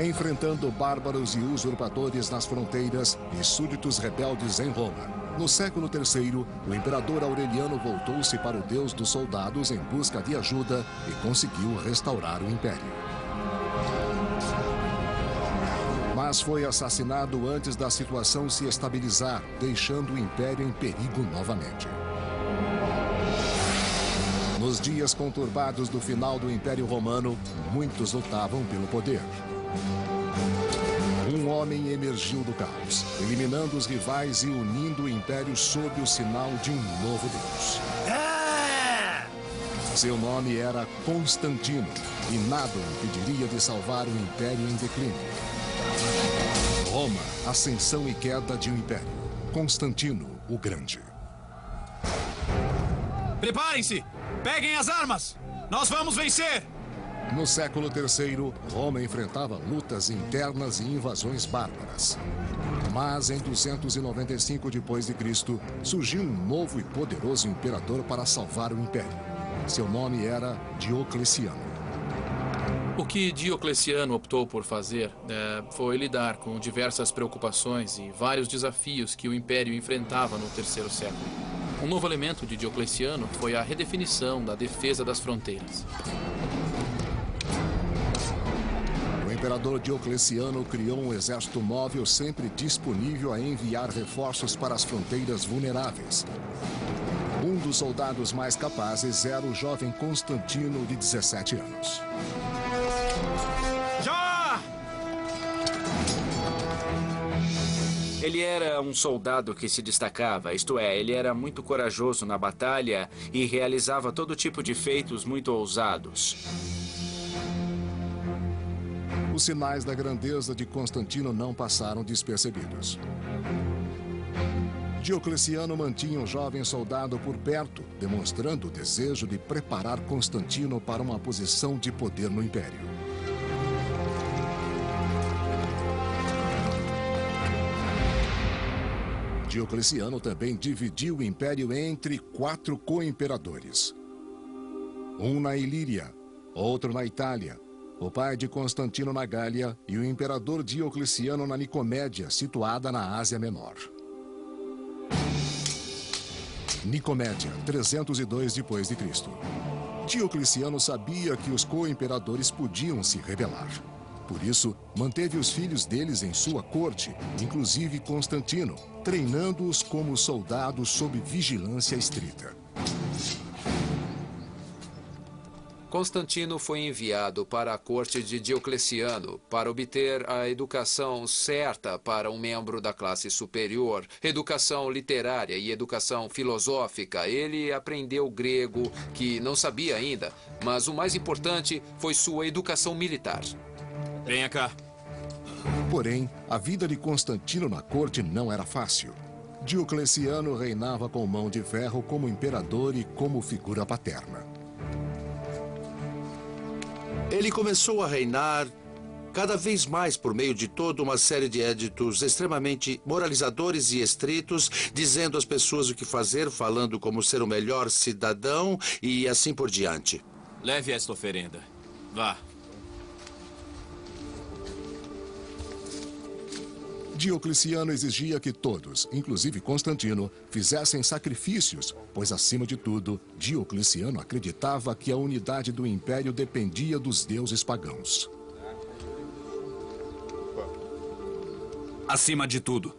enfrentando bárbaros e usurpadores nas fronteiras e súditos rebeldes em Roma. No século III, o imperador Aureliano voltou-se para o Deus dos soldados em busca de ajuda e conseguiu restaurar o império. Mas foi assassinado antes da situação se estabilizar, deixando o império em perigo novamente. Nos dias conturbados do final do Império Romano, muitos lutavam pelo poder. Um homem emergiu do caos, eliminando os rivais e unindo o império sob o sinal de um novo Deus. Seu nome era Constantino, e nada o impediria de salvar o império em declínio. Roma, ascensão e queda de um império. Constantino, o Grande. Preparem-se! Peguem as armas! Nós vamos vencer! No século III, Roma enfrentava lutas internas e invasões bárbaras. Mas em 295 d.C., surgiu um novo e poderoso imperador para salvar o império. Seu nome era Diocleciano. O que Diocleciano optou por fazer foi lidar com diversas preocupações e vários desafios que o império enfrentava no terceiro século. Um novo elemento de Diocleciano foi a redefinição da defesa das fronteiras. O imperador Diocleciano criou um exército móvel sempre disponível a enviar reforços para as fronteiras vulneráveis. Um dos soldados mais capazes era o jovem Constantino, de 17 anos. Já! Ele era um soldado que se destacava, isto é, ele era muito corajoso na batalha e realizava todo tipo de feitos muito ousados. Os sinais da grandeza de Constantino não passaram despercebidos. Diocleciano mantinha o jovem soldado por perto, demonstrando o desejo de preparar Constantino para uma posição de poder no império. Diocleciano também dividiu o império entre 4 co-imperadores. Um na Ilíria, outro na Itália, o pai de Constantino na Gália e o imperador Diocleciano na Nicomédia, situada na Ásia Menor. Nicomédia, 302 d.C. Diocleciano sabia que os co-imperadores podiam se rebelar. Por isso, manteve os filhos deles em sua corte, inclusive Constantino, treinando-os como soldados sob vigilância estrita. Constantino foi enviado para a corte de Diocleciano para obter a educação certa para um membro da classe superior, educação literária e educação filosófica. Ele aprendeu grego, que não sabia ainda, mas o mais importante foi sua educação militar. Venha cá. Porém, a vida de Constantino na corte não era fácil. Diocleciano reinava com mão de ferro como imperador e como figura paterna. Ele começou a reinar cada vez mais por meio de toda uma série de éditos extremamente moralizadores e estritos, dizendo às pessoas o que fazer, falando como ser o melhor cidadão e assim por diante. Leve esta oferenda. Vá. Diocleciano exigia que todos, inclusive Constantino, fizessem sacrifícios, pois, acima de tudo, Diocleciano acreditava que a unidade do império dependia dos deuses pagãos. Acima de tudo.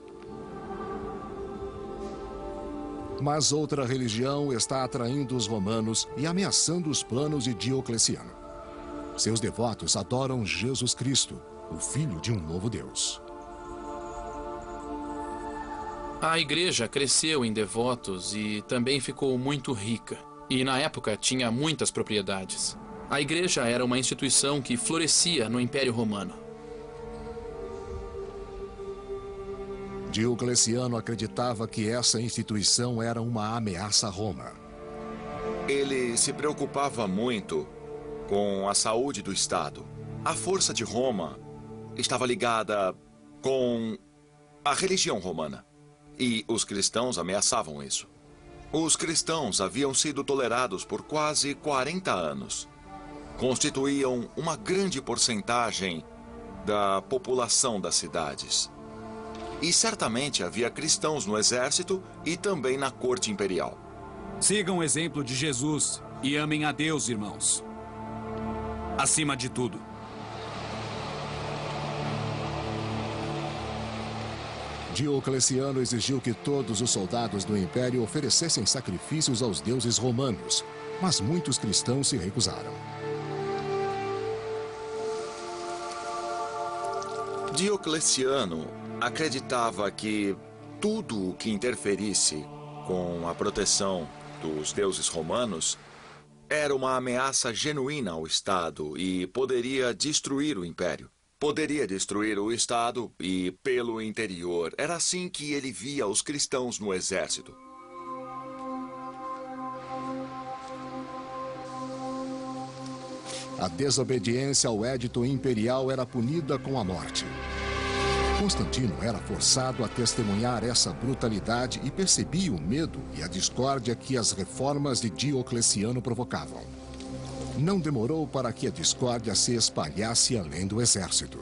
Mas outra religião está atraindo os romanos e ameaçando os planos de Diocleciano. Seus devotos adoram Jesus Cristo, o Filho de um novo Deus. A igreja cresceu em devotos e também ficou muito rica. E na época tinha muitas propriedades. A igreja era uma instituição que florescia no Império Romano. Diocleciano acreditava que essa instituição era uma ameaça a Roma. Ele se preocupava muito com a saúde do Estado. A força de Roma estava ligada com a religião romana. E os cristãos ameaçavam isso. Os cristãos haviam sido tolerados por quase 40 anos. Constituíam uma grande porcentagem da população das cidades. E certamente havia cristãos no exército e também na corte imperial. Sigam o exemplo de Jesus e amem a Deus, irmãos. Acima de tudo. Diocleciano exigiu que todos os soldados do império oferecessem sacrifícios aos deuses romanos, mas muitos cristãos se recusaram. Diocleciano acreditava que tudo o que interferisse com a proteção dos deuses romanos era uma ameaça genuína ao Estado e poderia destruir o império. Poderia destruir o Estado e, pelo interior, era assim que ele via os cristãos no exército. A desobediência ao édito imperial era punida com a morte. Constantino era forçado a testemunhar essa brutalidade e percebia o medo e a discórdia que as reformas de Diocleciano provocavam. Não demorou para que a discórdia se espalhasse além do exército.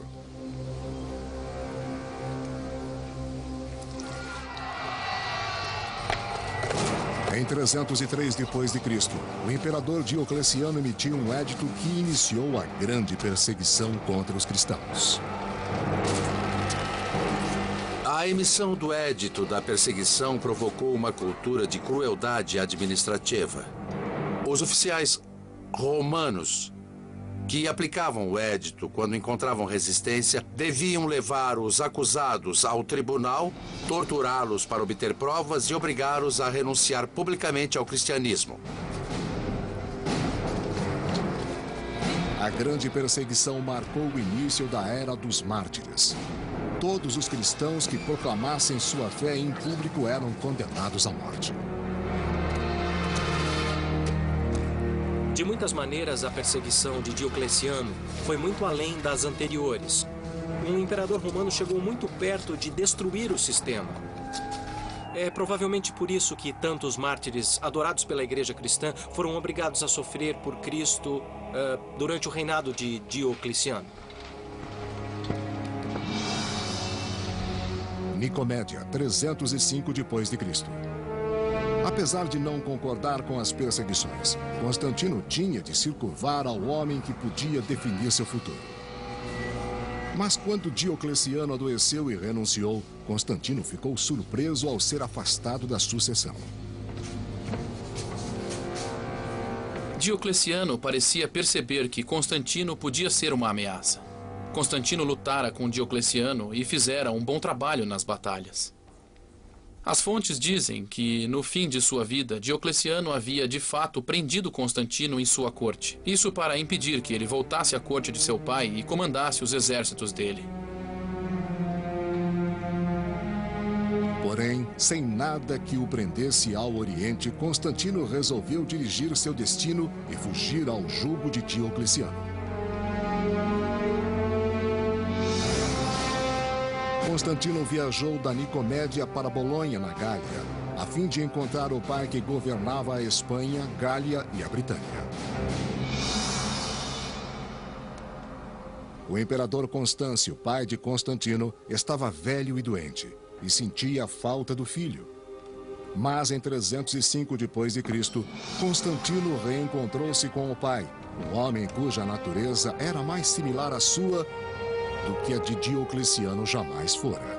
Em 303 d.C., o imperador Diocleciano emitiu um edito que iniciou a grande perseguição contra os cristãos. A emissão do edito da perseguição provocou uma cultura de crueldade administrativa. Os oficiais romanos que aplicavam o edito quando encontravam resistência deviam levar os acusados ao tribunal, torturá-los para obter provas e obrigá-los a renunciar publicamente ao cristianismo. A grande perseguição marcou o início da Era dos Mártires. Todos os cristãos que proclamassem sua fé em público eram condenados à morte. De muitas maneiras, a perseguição de Diocleciano foi muito além das anteriores. Um imperador romano chegou muito perto de destruir o sistema. É provavelmente por isso que tantos mártires adorados pela igreja cristã foram obrigados a sofrer por Cristo durante o reinado de Diocleciano. Nicomédia, 305 d.C. Apesar de não concordar com as perseguições, Constantino tinha de se curvar ao homem que podia definir seu futuro. Mas quando Diocleciano adoeceu e renunciou, Constantino ficou surpreso ao ser afastado da sucessão. Diocleciano parecia perceber que Constantino podia ser uma ameaça. Constantino lutara com Diocleciano e fizera um bom trabalho nas batalhas. As fontes dizem que, no fim de sua vida, Diocleciano havia, de fato, prendido Constantino em sua corte. Isso para impedir que ele voltasse à corte de seu pai e comandasse os exércitos dele. Porém, sem nada que o prendesse ao Oriente, Constantino resolveu dirigir seu destino e fugir ao jugo de Diocleciano. Constantino viajou da Nicomédia para Bolonha, na Gália, a fim de encontrar o pai que governava a Espanha, Gália e a Britânia. O imperador Constâncio, pai de Constantino, estava velho e doente e sentia a falta do filho. Mas em 305 d.C., Constantino reencontrou-se com o pai, um homem cuja natureza era mais similar à sua do que a de Diocleciano jamais fora.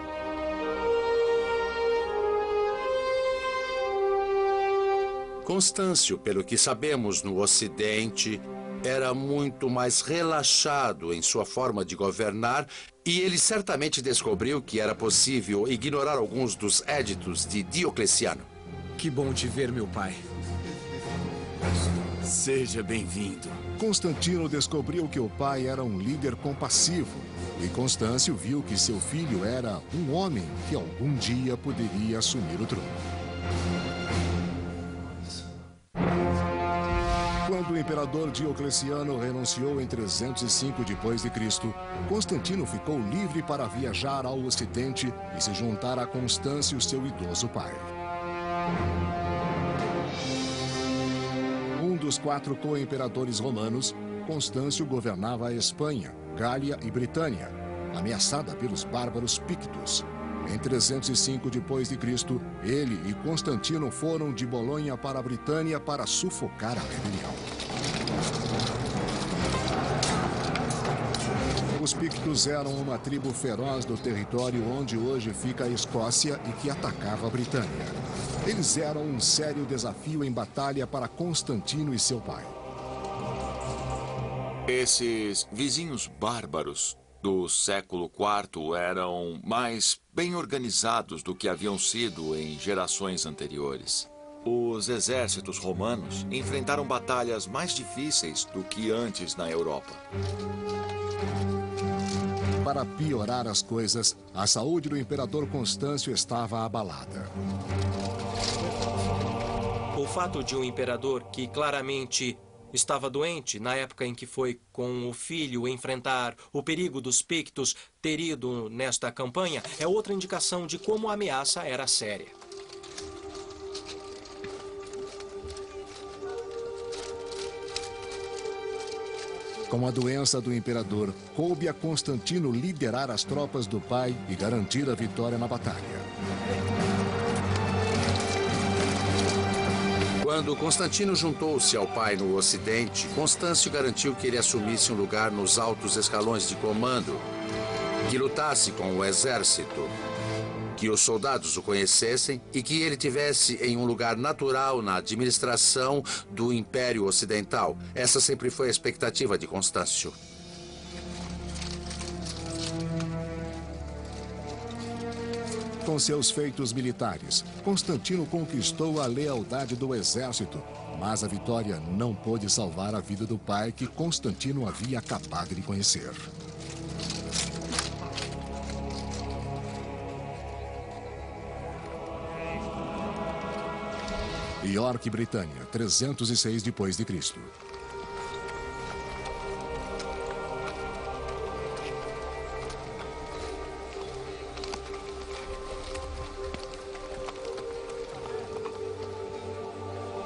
Constâncio, pelo que sabemos no Ocidente, era muito mais relaxado em sua forma de governar e ele certamente descobriu que era possível ignorar alguns dos éditos de Diocleciano. Que bom te ver, meu pai. Seja bem-vindo. Constantino descobriu que o pai era um líder compassivo e Constâncio viu que seu filho era um homem que algum dia poderia assumir o trono. Quando o imperador Diocleciano renunciou em 305 d.C., Constantino ficou livre para viajar ao Ocidente e se juntar a Constâncio, seu idoso pai. Um dos 4 co-imperadores romanos, Constâncio governava a Espanha, Gália e Britânia, ameaçada pelos bárbaros pictos. Em 305 d.C., ele e Constantino foram de Bolonha para a Britânia para sufocar a rebelião. Os pictos eram uma tribo feroz do território onde hoje fica a Escócia e que atacava a Britânia. Eles eram um sério desafio em batalha para Constantino e seu pai. Esses vizinhos bárbaros do século IV eram mais bem organizados do que haviam sido em gerações anteriores. Os exércitos romanos enfrentaram batalhas mais difíceis do que antes na Europa. Para piorar as coisas, a saúde do imperador Constâncio estava abalada. O fato de um imperador que claramente estava doente na época em que foi com o filho enfrentar o perigo dos pictos ter ido nesta campanha é outra indicação de como a ameaça era séria. Com a doença do imperador, coube a Constantino liderar as tropas do pai e garantir a vitória na batalha. Quando Constantino juntou-se ao pai no Ocidente, Constâncio garantiu que ele assumisse um lugar nos altos escalões de comando, que lutasse com o exército, que os soldados o conhecessem e que ele tivesse em um lugar natural na administração do Império Ocidental. Essa sempre foi a expectativa de Constâncio. Com seus feitos militares, Constantino conquistou a lealdade do exército, mas a vitória não pôde salvar a vida do pai que Constantino havia acabado de conhecer. York, Britânia, 306 d.C.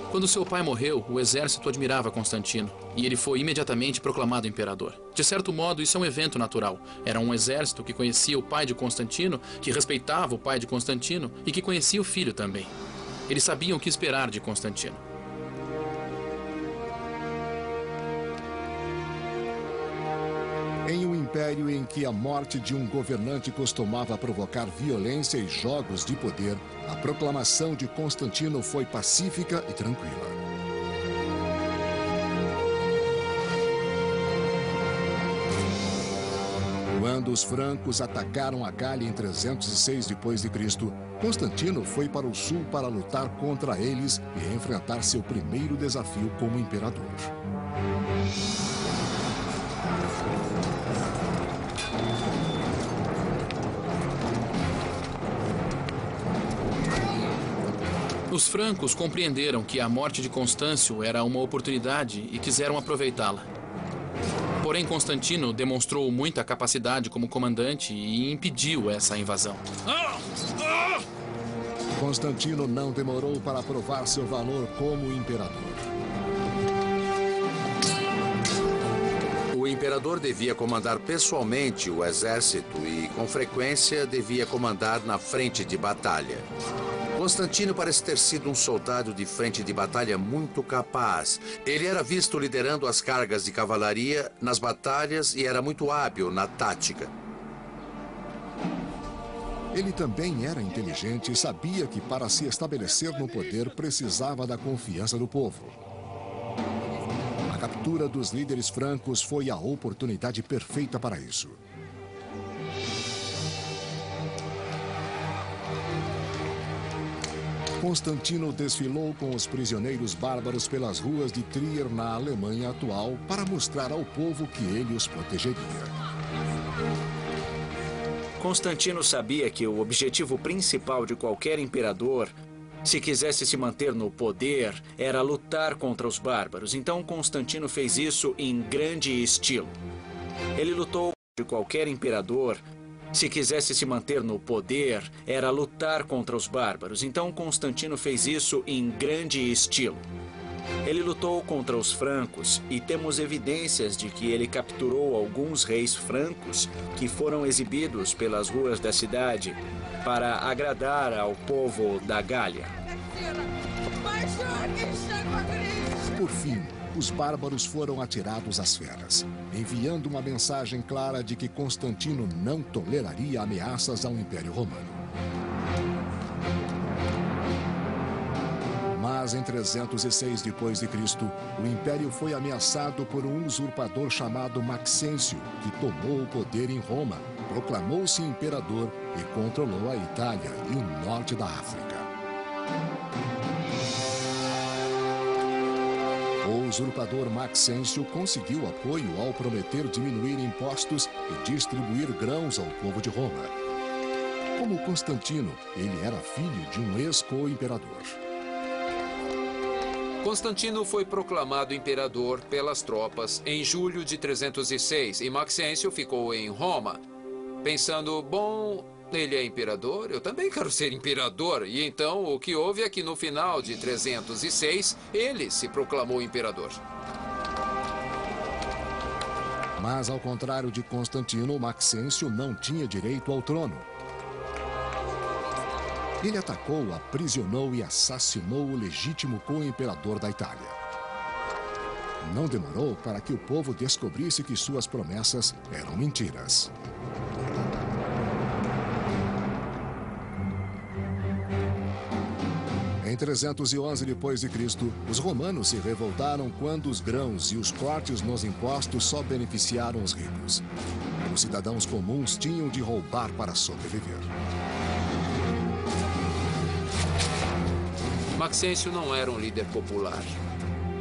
Quando seu pai morreu, o exército admirava Constantino, e ele foi imediatamente proclamado imperador. De certo modo, isso é um evento natural. Era um exército que conhecia o pai de Constantino, que respeitava o pai de Constantino e que conhecia o filho também. Eles sabiam o que esperar de Constantino. Em um império em que a morte de um governante costumava provocar violência e jogos de poder, a proclamação de Constantino foi pacífica e tranquila. Quando os francos atacaram a Gália em 306 d.C., Constantino foi para o sul para lutar contra eles e enfrentar seu primeiro desafio como imperador. Os francos compreenderam que a morte de Constâncio era uma oportunidade e quiseram aproveitá-la. Porém, Constantino demonstrou muita capacidade como comandante e impediu essa invasão. Constantino não demorou para provar seu valor como imperador. O imperador devia comandar pessoalmente o exército e, com frequência, devia comandar na frente de batalha. Constantino parece ter sido um soldado de frente de batalha muito capaz. Ele era visto liderando as cargas de cavalaria nas batalhas e era muito hábil na tática. Ele também era inteligente e sabia que para se estabelecer no poder precisava da confiança do povo. A captura dos líderes francos foi a oportunidade perfeita para isso. Constantino desfilou com os prisioneiros bárbaros pelas ruas de Trier, na Alemanha atual, para mostrar ao povo que ele os protegeria. Constantino sabia que o objetivo principal de qualquer imperador, se quisesse se manter no poder, era lutar contra os bárbaros. Então Constantino fez isso em grande estilo. Ele lutou contra qualquer imperador. Se quisesse se manter no poder, era lutar contra os bárbaros. Então Constantino fez isso em grande estilo. Ele lutou contra os francos e temos evidências de que ele capturou alguns reis francos que foram exibidos pelas ruas da cidade para agradar ao povo da Gália. Por fim, os bárbaros foram atirados às feras, enviando uma mensagem clara de que Constantino não toleraria ameaças ao Império Romano. Mas em 306 d.C., o Império foi ameaçado por um usurpador chamado Maxêncio, que tomou o poder em Roma, proclamou-se imperador e controlou a Itália e o norte da África. O usurpador Maxêncio conseguiu apoio ao prometer diminuir impostos e distribuir grãos ao povo de Roma. Como Constantino, ele era filho de um ex-co-imperador. Constantino foi proclamado imperador pelas tropas em julho de 306 e Maxêncio ficou em Roma, pensando, bom, ele é imperador, eu também quero ser imperador. E então o que houve é que no final de 306, ele se proclamou imperador. Mas ao contrário de Constantino, Maxêncio não tinha direito ao trono. Ele atacou, aprisionou e assassinou o legítimo co-imperador da Itália. Não demorou para que o povo descobrisse que suas promessas eram mentiras. Em 311 d.C., os romanos se revoltaram quando os grãos e os cortes nos impostos só beneficiaram os ricos. Os cidadãos comuns tinham de roubar para sobreviver. Maxêncio não era um líder popular.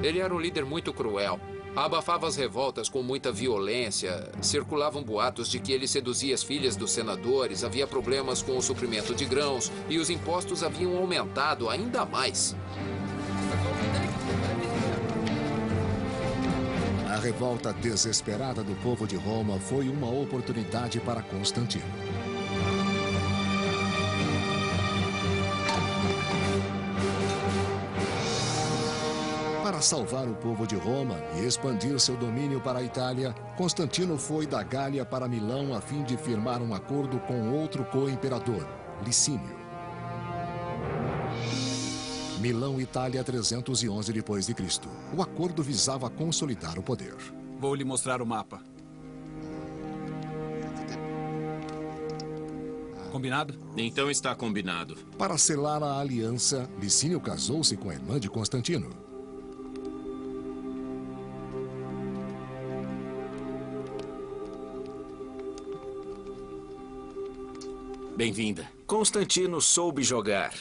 Ele era um líder muito cruel. Abafava as revoltas com muita violência. Circulavam boatos de que ele seduzia as filhas dos senadores, havia problemas com o suprimento de grãos e os impostos haviam aumentado ainda mais. A revolta desesperada do povo de Roma foi uma oportunidade para Constantino. Para salvar o povo de Roma e expandir seu domínio para a Itália, Constantino foi da Gália para Milão a fim de firmar um acordo com outro co-imperador, Licínio. Milão, Itália, 311 d.C. O acordo visava consolidar o poder. Vou lhe mostrar o mapa. Combinado? Então está combinado. Para selar a aliança, Licínio casou-se com a irmã de Constantino. Bem-vinda. Constantino soube jogar.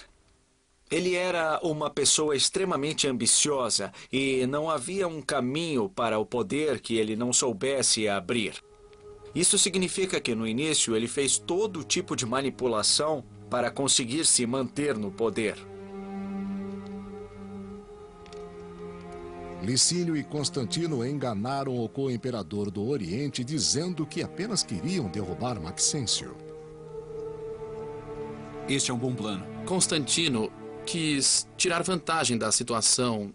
Ele era uma pessoa extremamente ambiciosa e não havia um caminho para o poder que ele não soubesse abrir. Isso significa que no início ele fez todo tipo de manipulação para conseguir se manter no poder. Licínio e Constantino enganaram o co-imperador do Oriente dizendo que apenas queriam derrubar Maxêncio. Este é um bom plano. Constantino quis tirar vantagem da situação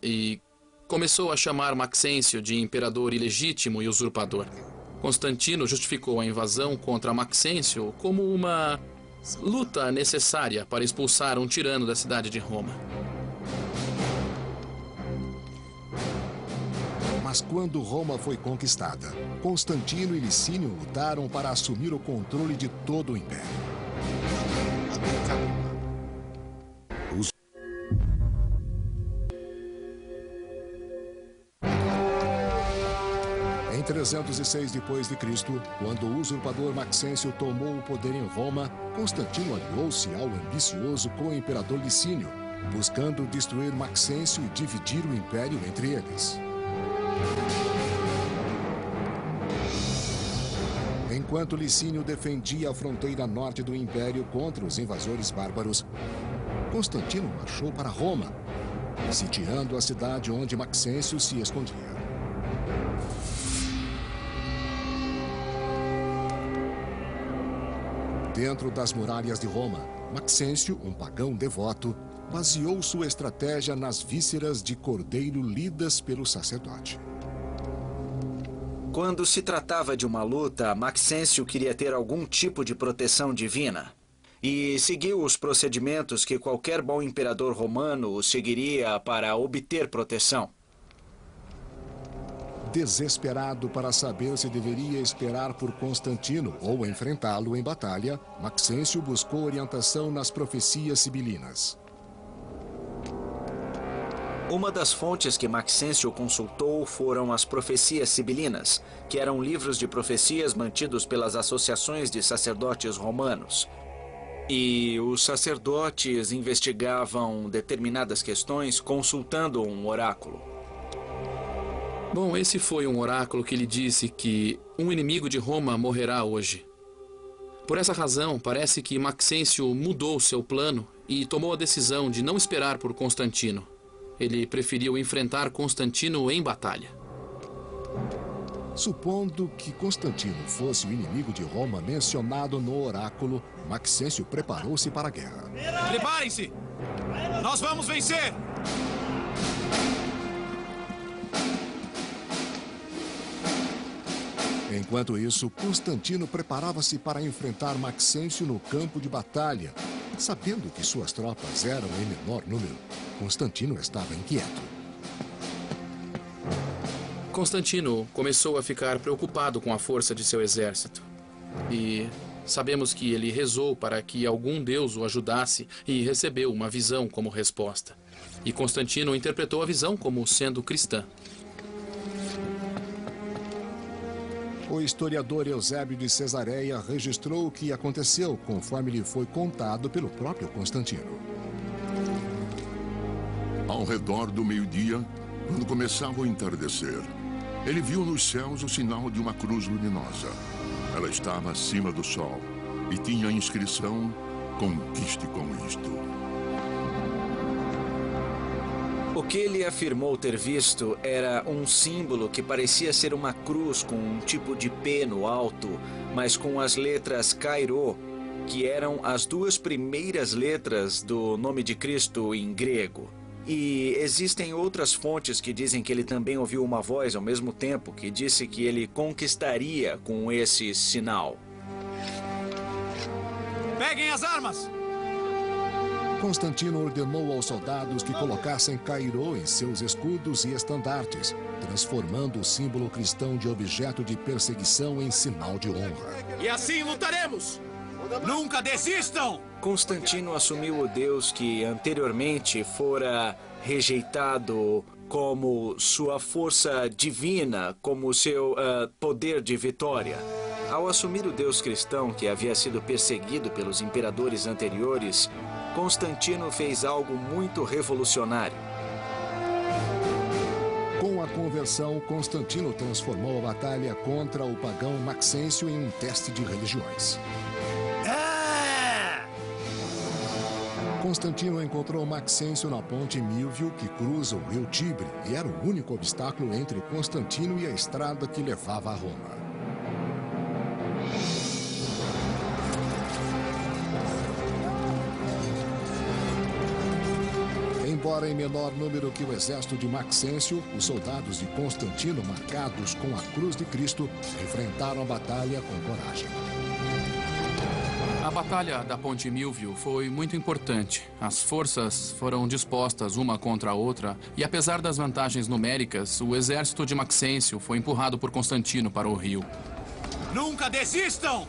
e começou a chamar Maxêncio de imperador ilegítimo e usurpador. Constantino justificou a invasão contra Maxêncio como uma luta necessária para expulsar um tirano da cidade de Roma. Mas quando Roma foi conquistada, Constantino e Licínio lutaram para assumir o controle de todo o império. Em 306 d.C., quando o usurpador Maxêncio tomou o poder em Roma, Constantino aliou-se ao ambicioso co-imperador Licínio, buscando destruir Maxêncio e dividir o império entre eles. Enquanto Licínio defendia a fronteira norte do império contra os invasores bárbaros, Constantino marchou para Roma, sitiando a cidade onde Maxêncio se escondia. Dentro das muralhas de Roma, Maxêncio, um pagão devoto, baseou sua estratégia nas vísceras de cordeiro lidas pelo sacerdote. Quando se tratava de uma luta, Maxêncio queria ter algum tipo de proteção divina e seguiu os procedimentos que qualquer bom imperador romano seguiria para obter proteção. Desesperado para saber se deveria esperar por Constantino ou enfrentá-lo em batalha, Maxêncio buscou orientação nas profecias sibilinas. Uma das fontes que Maxêncio consultou foram as profecias sibilinas, que eram livros de profecias mantidos pelas associações de sacerdotes romanos. E os sacerdotes investigavam determinadas questões consultando um oráculo. Bom, esse foi um oráculo que lhe disse que um inimigo de Roma morrerá hoje. Por essa razão, parece que Maxêncio mudou seu plano e tomou a decisão de não esperar por Constantino. Ele preferiu enfrentar Constantino em batalha. Supondo que Constantino fosse o inimigo de Roma mencionado no oráculo, Maxêncio preparou-se para a guerra. Preparem-se! Nós vamos vencer! Enquanto isso, Constantino preparava-se para enfrentar Maxêncio no campo de batalha. Sabendo que suas tropas eram em menor número, Constantino estava inquieto. Constantino começou a ficar preocupado com a força de seu exército. E sabemos que ele rezou para que algum deus o ajudasse e recebeu uma visão como resposta. E Constantino interpretou a visão como sendo cristã. O historiador Eusébio de Cesareia registrou o que aconteceu conforme lhe foi contado pelo próprio Constantino. Ao redor do meio-dia, quando começava o entardecer, ele viu nos céus o sinal de uma cruz luminosa. Ela estava acima do sol e tinha a inscrição "Conquiste com isto". O que ele afirmou ter visto era um símbolo que parecia ser uma cruz com um tipo de P no alto, mas com as letras Kairo, que eram as duas primeiras letras do nome de Cristo em grego. E existem outras fontes que dizem que ele também ouviu uma voz ao mesmo tempo que disse que ele conquistaria com esse sinal. Peguem as armas! Constantino ordenou aos soldados que colocassem Kairo em seus escudos e estandartes, transformando o símbolo cristão de objeto de perseguição em sinal de honra. E assim lutaremos! Nunca desistam! Constantino assumiu o Deus que anteriormente fora rejeitado como sua força divina, como seu poder de vitória. Ao assumir o Deus cristão que havia sido perseguido pelos imperadores anteriores, Constantino fez algo muito revolucionário. Com a conversão, Constantino transformou a batalha contra o pagão Maxêncio em um teste de religiões. Constantino encontrou Maxêncio na ponte Milvio, que cruza o rio Tibre, e era o único obstáculo entre Constantino e a estrada que levava a Roma. Embora em menor número que o exército de Maxêncio, os soldados de Constantino, marcados com a cruz de Cristo, enfrentaram a batalha com coragem. A batalha da Ponte Milvio foi muito importante. As forças foram dispostas uma contra a outra e, apesar das vantagens numéricas, o exército de Maxêncio foi empurrado por Constantino para o rio. Nunca desistam!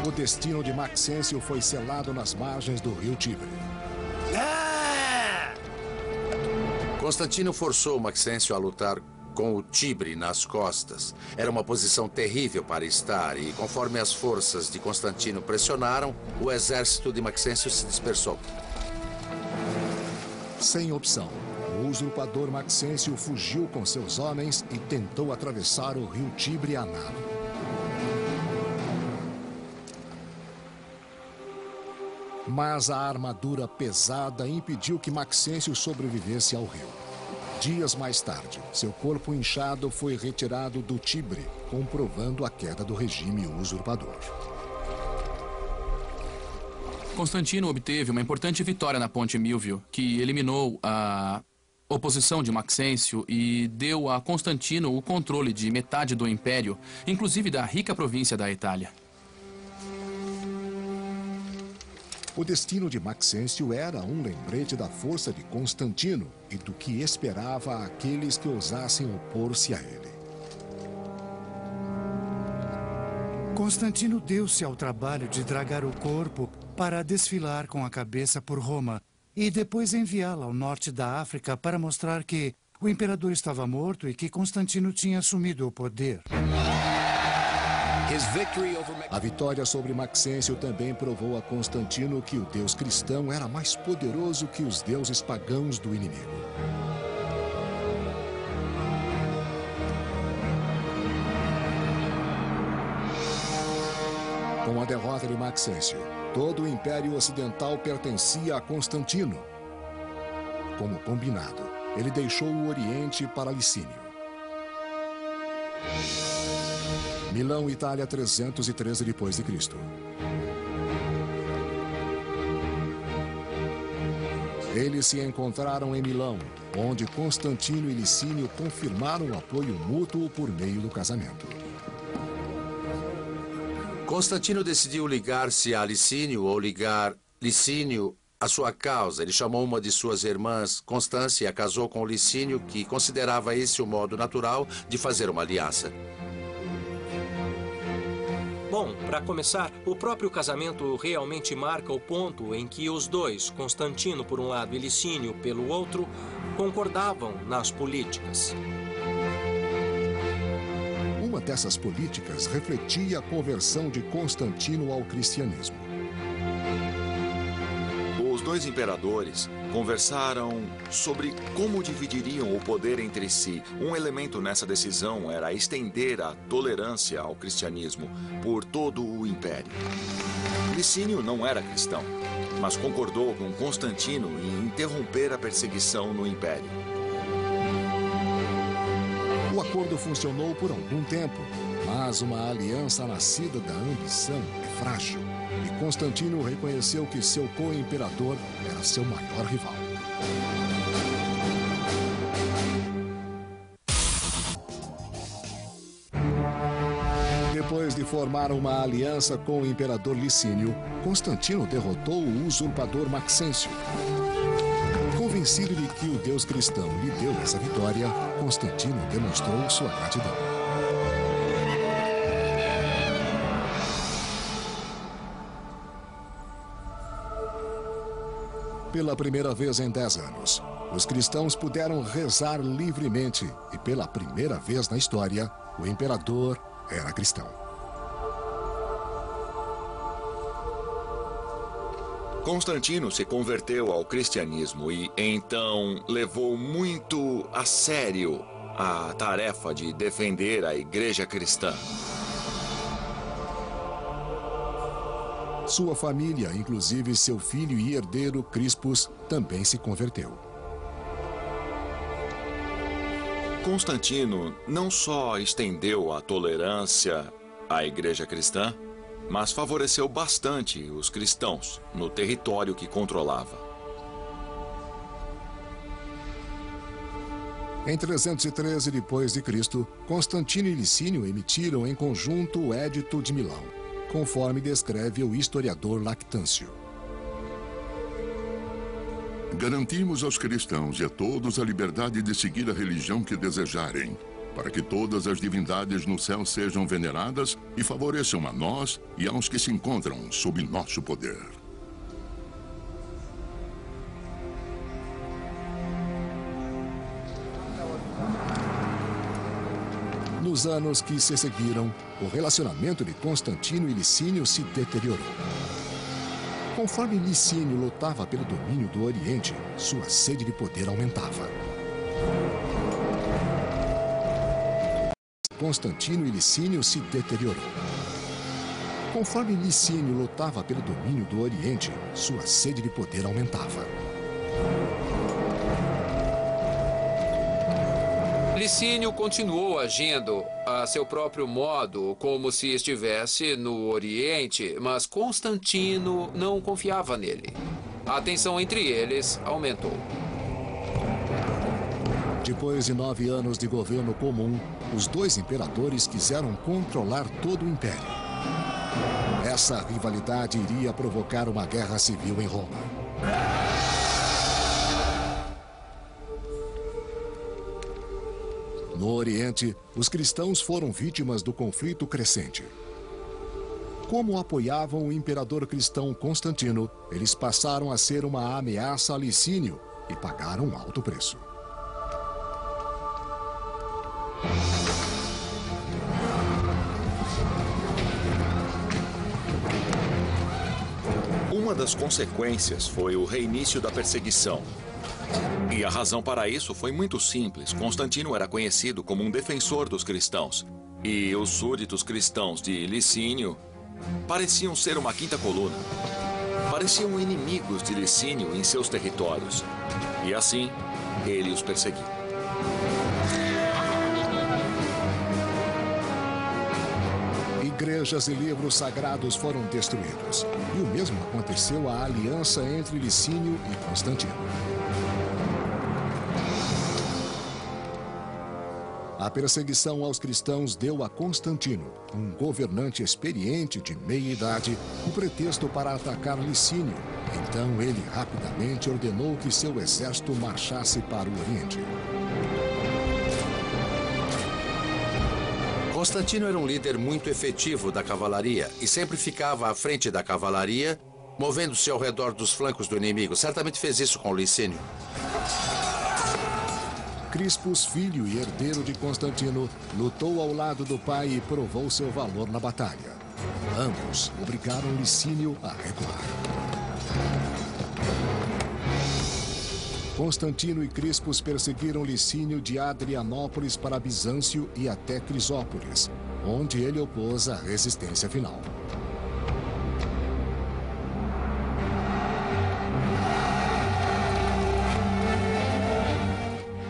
O destino de Maxêncio foi selado nas margens do rio Tibre. Constantino forçou Maxêncio a lutar com o Tibre nas costas. Era uma posição terrível para estar e, conforme as forças de Constantino pressionaram, o exército de Maxêncio se dispersou. Sem opção, o usurpador Maxêncio fugiu com seus homens e tentou atravessar o rio Tibre a nado. Mas a armadura pesada impediu que Maxêncio sobrevivesse ao rio. Dias mais tarde, seu corpo inchado foi retirado do Tibre, comprovando a queda do regime usurpador. Constantino obteve uma importante vitória na Ponte Milvio, que eliminou a oposição de Maxêncio e deu a Constantino o controle de metade do império, inclusive da rica província da Itália. O destino de Maxêncio era um lembrete da força de Constantino e do que esperava aqueles que ousassem opor-se a ele. Constantino deu-se ao trabalho de dragar o corpo para desfilar com a cabeça por Roma e depois enviá-la ao norte da África para mostrar que o imperador estava morto e que Constantino tinha assumido o poder. A vitória sobre Maxêncio também provou a Constantino que o deus cristão era mais poderoso que os deuses pagãos do inimigo. Com a derrota de Maxêncio, todo o Império Ocidental pertencia a Constantino. Como combinado, ele deixou o Oriente para Licínio. Milão, Itália, 313 d.C. Eles se encontraram em Milão, onde Constantino e Licínio confirmaram o apoio mútuo por meio do casamento. Constantino decidiu ligar-se a Licínio ou ligar Licínio à sua causa. Ele chamou uma de suas irmãs, Constância, e a casou com Licínio, que considerava esse o modo natural de fazer uma aliança. Bom, para começar, o próprio casamento realmente marca o ponto em que os dois, Constantino por um lado e Licínio pelo outro, concordavam nas políticas. Uma dessas políticas refletia a conversão de Constantino ao cristianismo. Os dois imperadores conversaram sobre como dividiriam o poder entre si. Um elemento nessa decisão era estender a tolerância ao cristianismo por todo o império. Licínio não era cristão, mas concordou com Constantino em interromper a perseguição no império. O acordo funcionou por algum tempo, mas uma aliança nascida da ambição é frágil. E Constantino reconheceu que seu co-imperador era seu maior rival. Depois de formar uma aliança com o imperador Licínio, Constantino derrotou o usurpador Maxêncio. Convencido de que o deus cristão lhe deu essa vitória, Constantino demonstrou sua gratidão. Pela primeira vez em 10 anos, os cristãos puderam rezar livremente e pela primeira vez na história, o imperador era cristão. Constantino se converteu ao cristianismo e, então, levou muito a sério a tarefa de defender a igreja cristã. Sua família, inclusive seu filho e herdeiro Crispus, também se converteu. Constantino não só estendeu a tolerância à igreja cristã, mas favoreceu bastante os cristãos no território que controlava. Em 313 d.C., Constantino e Licínio emitiram em conjunto o Édito de Milão, conforme descreve o historiador Lactâncio. Garantimos aos cristãos e a todos a liberdade de seguir a religião que desejarem, para que todas as divindades no céu sejam veneradas e favoreçam a nós e aos que se encontram sob nosso poder. Nos anos que se seguiram, o relacionamento de Constantino e Licínio se deteriorou. Conforme Licínio lutava pelo domínio do Oriente, sua sede de poder aumentava. Constantino e Licínio se deteriorou. Conforme Licínio lutava pelo domínio do Oriente, sua sede de poder aumentava. Licínio continuou agindo a seu próprio modo, como se estivesse no Oriente, mas Constantino não confiava nele. A tensão entre eles aumentou. Depois de 9 anos de governo comum, os dois imperadores quiseram controlar todo o império. Essa rivalidade iria provocar uma guerra civil em Roma. No Oriente, os cristãos foram vítimas do conflito crescente. Como apoiavam o imperador cristão Constantino, eles passaram a ser uma ameaça a Licínio e pagaram um alto preço. Uma das consequências foi o reinício da perseguição. E a razão para isso foi muito simples. Constantino era conhecido como um defensor dos cristãos. E os súditos cristãos de Licínio pareciam ser uma quinta coluna. Pareciam inimigos de Licínio em seus territórios. E assim, ele os perseguiu. Igrejas e livros sagrados foram destruídos. E o mesmo aconteceu à aliança entre Licínio e Constantino. A perseguição aos cristãos deu a Constantino, um governante experiente de meia-idade, o pretexto para atacar Licínio. Então ele rapidamente ordenou que seu exército marchasse para o Oriente. Constantino era um líder muito efetivo da cavalaria e sempre ficava à frente da cavalaria, movendo-se ao redor dos flancos do inimigo. Certamente fez isso com Licínio. Crispus, filho e herdeiro de Constantino, lutou ao lado do pai e provou seu valor na batalha. Ambos obrigaram Licínio a recuar. Constantino e Crispus perseguiram Licínio de Adrianópolis para Bizâncio e até Crisópolis, onde ele opôs a resistência final.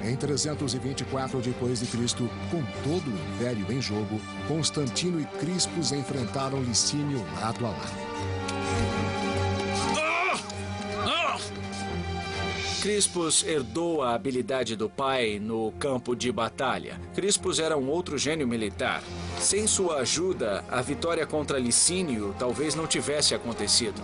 Em 324 d.C., com todo o império em jogo, Constantino e Crispus enfrentaram Licínio lado a lado. Crispus herdou a habilidade do pai no campo de batalha. Crispus era um outro gênio militar. Sem sua ajuda, a vitória contra Licínio talvez não tivesse acontecido.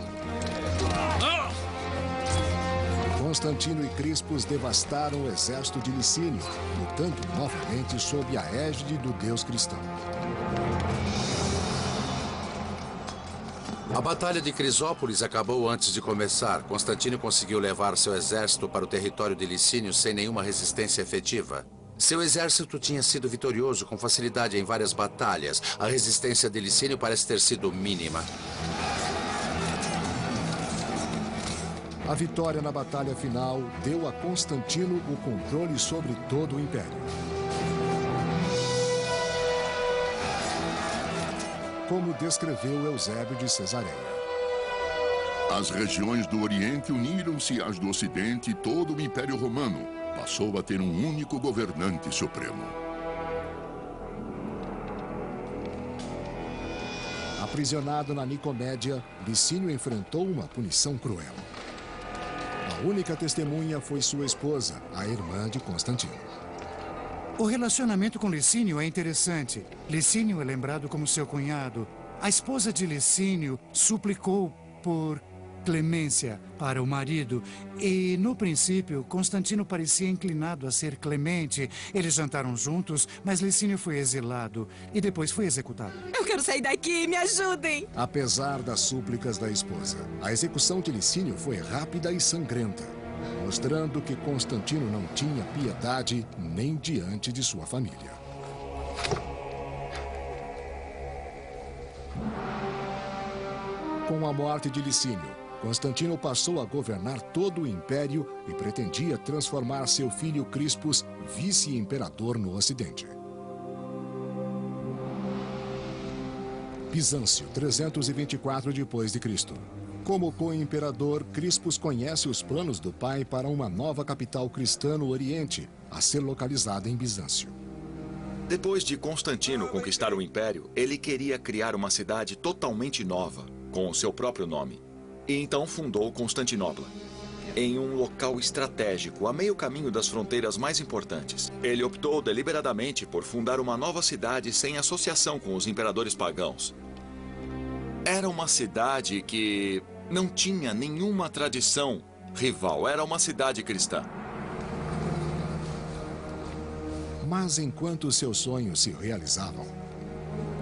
Constantino e Crispus devastaram o exército de Licínio, lutando novamente sob a égide do deus cristão. A Batalha de Crisópolis acabou antes de começar. Constantino conseguiu levar seu exército para o território de Licínio sem nenhuma resistência efetiva. Seu exército tinha sido vitorioso com facilidade em várias batalhas. A resistência de Licínio parece ter sido mínima. A vitória na batalha final deu a Constantino o controle sobre todo o império. Como descreveu Eusébio de Cesareia. As regiões do Oriente uniram-se às do Ocidente e todo o Império Romano passou a ter um único governante supremo. Aprisionado na Nicomédia, Licínio enfrentou uma punição cruel. A única testemunha foi sua esposa, a irmã de Constantino. O relacionamento com Licínio é interessante. Licínio é lembrado como seu cunhado. A esposa de Licínio suplicou por clemência para o marido. E, no princípio, Constantino parecia inclinado a ser clemente. Eles jantaram juntos, mas Licínio foi exilado e depois foi executado. Eu quero sair daqui, me ajudem! Apesar das súplicas da esposa, a execução de Licínio foi rápida e sangrenta, mostrando que Constantino não tinha piedade nem diante de sua família. Com a morte de Licínio, Constantino passou a governar todo o império e pretendia transformar seu filho Crispus vice-imperador no Ocidente. Bizâncio, 324 d.C. Como co-imperador, Crispus conhece os planos do pai para uma nova capital cristã no Oriente, a ser localizada em Bizâncio. Depois de Constantino conquistar o Império, ele queria criar uma cidade totalmente nova, com o seu próprio nome. E então fundou Constantinopla, em um local estratégico, a meio caminho das fronteiras mais importantes. Ele optou deliberadamente por fundar uma nova cidade sem associação com os imperadores pagãos. Era uma cidade que não tinha nenhuma tradição rival, era uma cidade cristã. Mas enquanto seus sonhos se realizavam,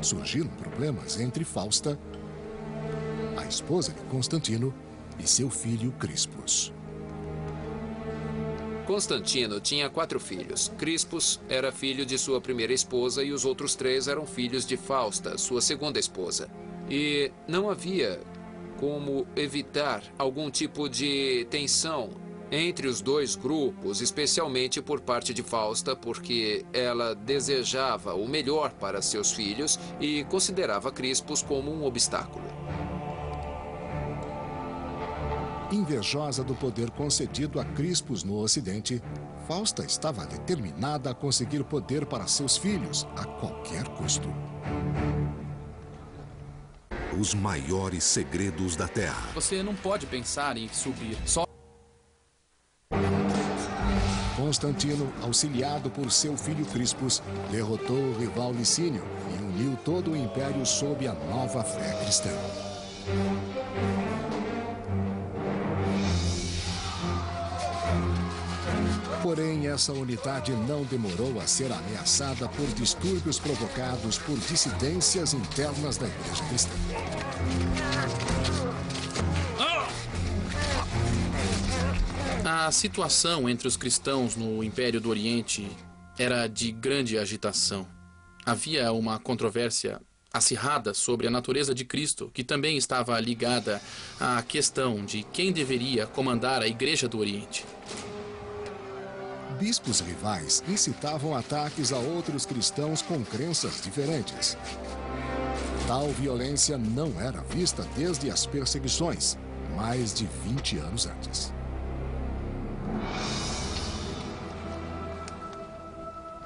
surgiram problemas entre Fausta, a esposa de Constantino, e seu filho Crispus. Constantino tinha 4 filhos. Crispus era filho de sua primeira esposa e os outros 3 eram filhos de Fausta, sua segunda esposa. E não havia como evitar algum tipo de tensão entre os 2 grupos, especialmente por parte de Fausta, porque ela desejava o melhor para seus filhos e considerava Crispus como um obstáculo. Invejosa do poder concedido a Crispus no Ocidente, Fausta estava determinada a conseguir poder para seus filhos a qualquer custo. Os maiores segredos da Terra. Você não pode pensar em subir só. Constantino, auxiliado por seu filho Crispus, derrotou o rival Licínio e uniu todo o império sob a nova fé cristã. Porém, essa unidade não demorou a ser ameaçada por distúrbios provocados por dissidências internas da Igreja Cristã. A situação entre os cristãos no Império do Oriente era de grande agitação. Havia uma controvérsia acirrada sobre a natureza de Cristo, que também estava ligada à questão de quem deveria comandar a Igreja do Oriente. Bispos rivais incitavam ataques a outros cristãos com crenças diferentes. Tal violência não era vista desde as perseguições, mais de 20 anos antes.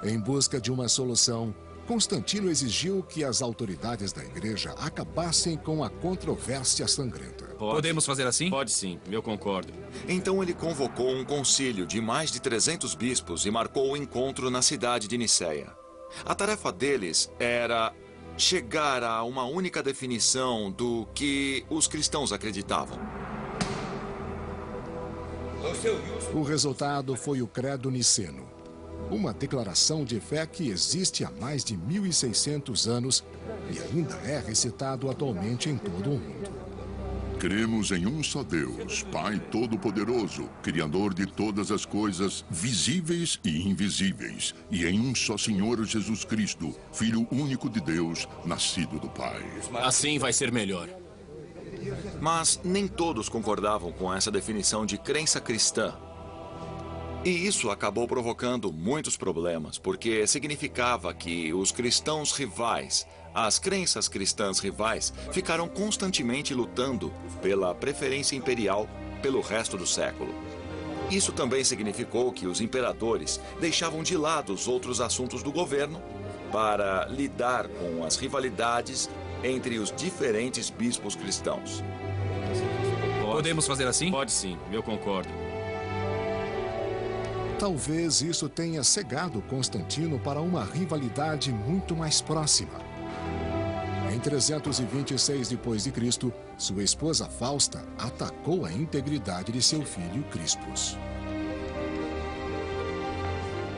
Em busca de uma solução, Constantino exigiu que as autoridades da igreja acabassem com a controvérsia sangrenta. Podemos fazer assim? Pode sim, eu concordo. Então ele convocou um concílio de mais de 300 bispos e marcou o encontro na cidade de Niceia. A tarefa deles era chegar a uma única definição do que os cristãos acreditavam. O resultado foi o Credo Niceno, uma declaração de fé que existe há mais de 1.600 anos e ainda é recitado atualmente em todo o mundo. Cremos em um só Deus, Pai Todo-Poderoso, Criador de todas as coisas, visíveis e invisíveis, e em um só Senhor Jesus Cristo, Filho único de Deus, nascido do Pai. Assim vai ser melhor. Mas nem todos concordavam com essa definição de crença cristã. E isso acabou provocando muitos problemas, porque significava que os cristãos rivais, as crenças cristãs rivais, ficaram constantemente lutando pela preferência imperial pelo resto do século. Isso também significou que os imperadores deixavam de lado os outros assuntos do governo para lidar com as rivalidades entre os diferentes bispos cristãos. Podemos fazer assim? Pode sim, eu concordo. Talvez isso tenha cegado Constantino para uma rivalidade muito mais próxima. Em 326 d.C., sua esposa Fausta atacou a integridade de seu filho Crispus.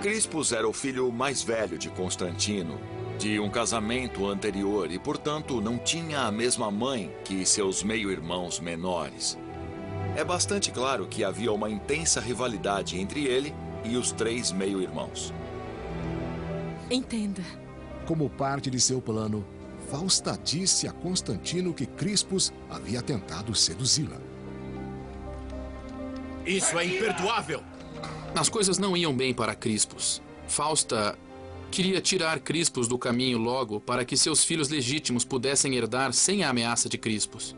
Crispus era o filho mais velho de Constantino, de um casamento anterior e, portanto, não tinha a mesma mãe que seus meio-irmãos menores. É bastante claro que havia uma intensa rivalidade entre ele e os 3 meio-irmãos. Entenda. Como parte de seu plano, Fausta disse a Constantino que Crispus havia tentado seduzi-la. Isso é imperdoável! As coisas não iam bem para Crispus. Fausta queria tirar Crispus do caminho logo para que seus filhos legítimos pudessem herdar sem a ameaça de Crispus.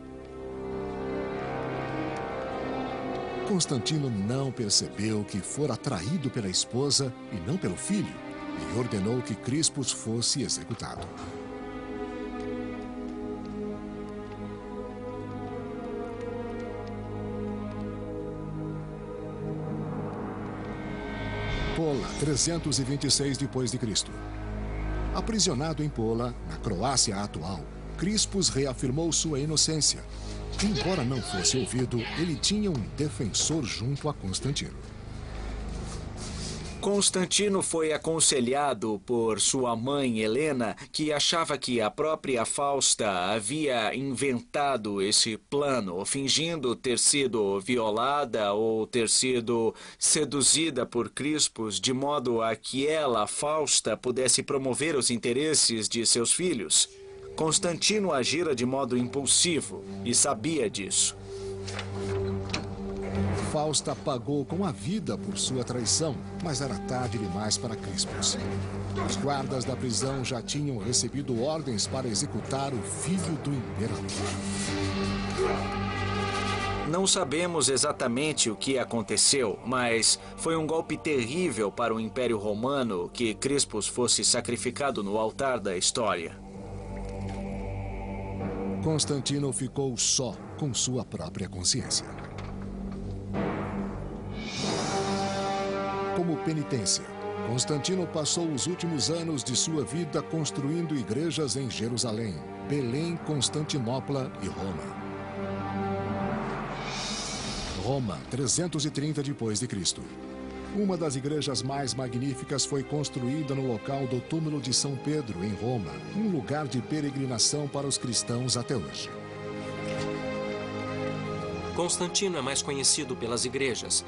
Constantino não percebeu que fora traído pela esposa e não pelo filho, e ordenou que Crispus fosse executado. Pola, 326 d.C. Aprisionado em Pola, na Croácia atual, Crispus reafirmou sua inocência. Embora não fosse ouvido, ele tinha um defensor junto a Constantino. Constantino foi aconselhado por sua mãe Helena, que achava que a própria Fausta havia inventado esse plano, fingindo ter sido violada ou ter sido seduzida por Crispus, de modo a que ela, Fausta, pudesse promover os interesses de seus filhos. Constantino agira de modo impulsivo e sabia disso. Fausta pagou com a vida por sua traição, mas era tarde demais para Crispus. Os guardas da prisão já tinham recebido ordens para executar o filho do imperador. Não sabemos exatamente o que aconteceu, mas foi um golpe terrível para o Império Romano que Crispus fosse sacrificado no altar da história. Constantino ficou só com sua própria consciência. Como penitência, Constantino passou os últimos anos de sua vida construindo igrejas em Jerusalém, Belém, Constantinopla e Roma. Roma, 330 d.C. Uma das igrejas mais magníficas foi construída no local do túmulo de São Pedro, em Roma, um lugar de peregrinação para os cristãos até hoje. Constantino é mais conhecido pelas igrejas.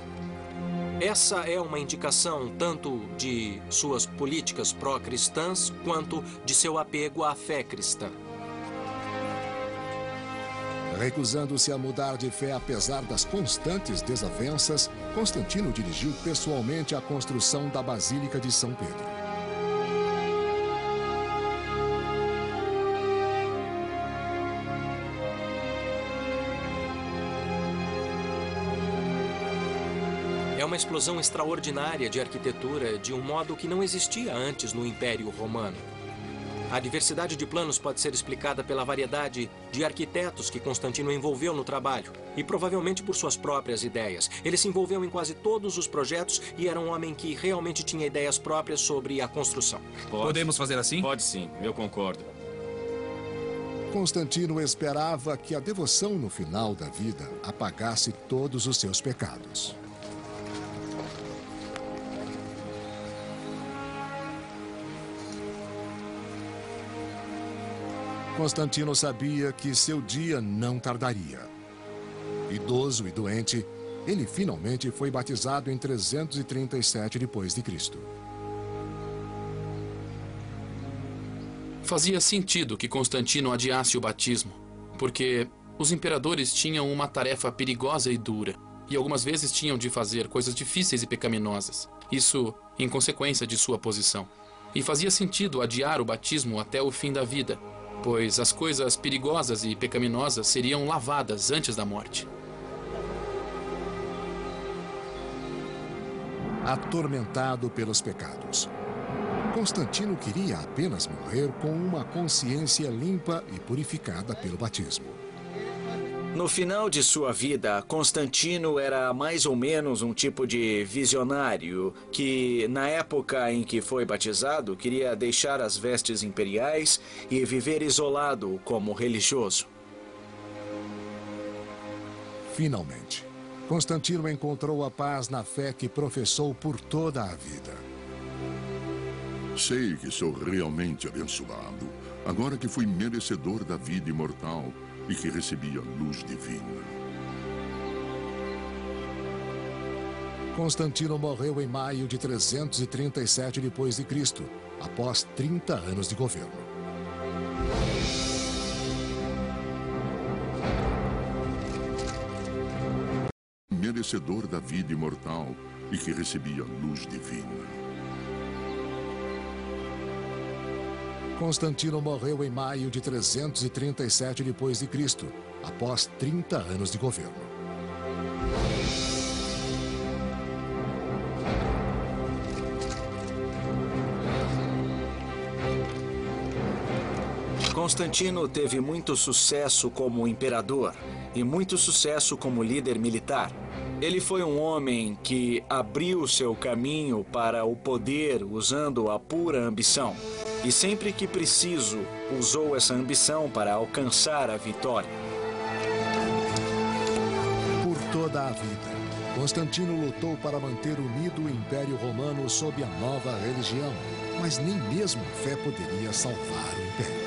Essa é uma indicação tanto de suas políticas pró-cristãs quanto de seu apego à fé cristã. Recusando-se a mudar de fé apesar das constantes desavenças, Constantino dirigiu pessoalmente a construção da Basílica de São Pedro. É uma explosão extraordinária de arquitetura de um modo que não existia antes no Império Romano. A diversidade de planos pode ser explicada pela variedade de arquitetos que Constantino envolveu no trabalho e provavelmente por suas próprias ideias. Ele se envolveu em quase todos os projetos e era um homem que realmente tinha ideias próprias sobre a construção. Podemos fazer assim? Pode sim, eu concordo. Constantino esperava que a devoção no final da vida apagasse todos os seus pecados. Constantino sabia que seu dia não tardaria. Idoso e doente, ele finalmente foi batizado em 337 d.C. Fazia sentido que Constantino adiasse o batismo, porque os imperadores tinham uma tarefa perigosa e dura, e algumas vezes tinham de fazer coisas difíceis e pecaminosas, isso em consequência de sua posição. E fazia sentido adiar o batismo até o fim da vida, pois as coisas perigosas e pecaminosas seriam lavadas antes da morte. Atormentado pelos pecados, Constantino queria apenas morrer com uma consciência limpa e purificada pelo batismo. No final de sua vida, Constantino era mais ou menos um tipo de visionário que, na época em que foi batizado, queria deixar as vestes imperiais e viver isolado como religioso. Finalmente, Constantino encontrou a paz na fé que professou por toda a vida. Sei que sou realmente abençoado, agora que fui merecedor da vida imortal e que recebi a luz divina. Constantino morreu em maio de 337 d.C., após 30 anos de governo. Merecedor da vida imortal e que recebi a luz divina. Constantino morreu em maio de 337 d.C., após 30 anos de governo. Constantino teve muito sucesso como imperador e muito sucesso como líder militar. Ele foi um homem que abriu seu caminho para o poder usando a pura ambição. E sempre que preciso, usou essa ambição para alcançar a vitória. Por toda a vida, Constantino lutou para manter unido o Império Romano sob a nova religião, mas nem mesmo a fé poderia salvar o Império.